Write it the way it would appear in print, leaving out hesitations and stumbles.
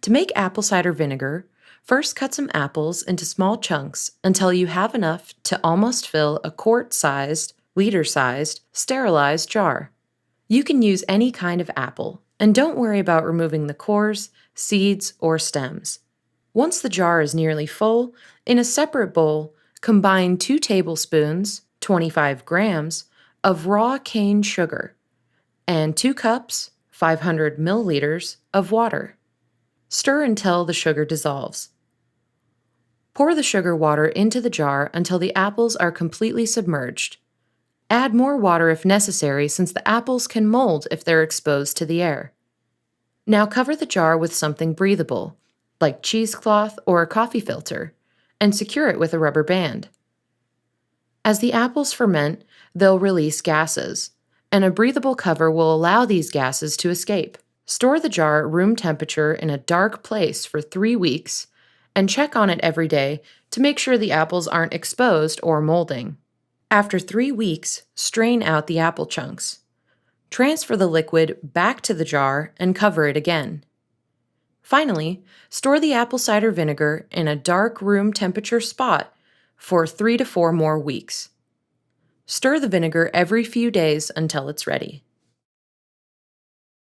To make apple cider vinegar, first cut some apples into small chunks until you have enough to almost fill a quart-sized, liter-sized, sterilized jar. You can use any kind of apple, and don't worry about removing the cores, seeds, or stems. Once the jar is nearly full, in a separate bowl, combine 2 tablespoons, 25 grams, of raw cane sugar and 2 cups, 500 milliliters, of water. Stir until the sugar dissolves. Pour the sugar water into the jar until the apples are completely submerged. Add more water if necessary since the apples can mold if they're exposed to the air. Now cover the jar with something breathable, like cheesecloth or a coffee filter, and secure it with a rubber band. As the apples ferment, they'll release gases, and a breathable cover will allow these gases to escape. Store the jar at room temperature in a dark place for 3 weeks, and check on it every day to make sure the apples aren't exposed or molding. After 3 weeks, strain out the apple chunks. Transfer the liquid back to the jar and cover it again. Finally, store the apple cider vinegar in a dark room temperature spot for 3 to 4 more weeks. Stir the vinegar every few days until it's ready.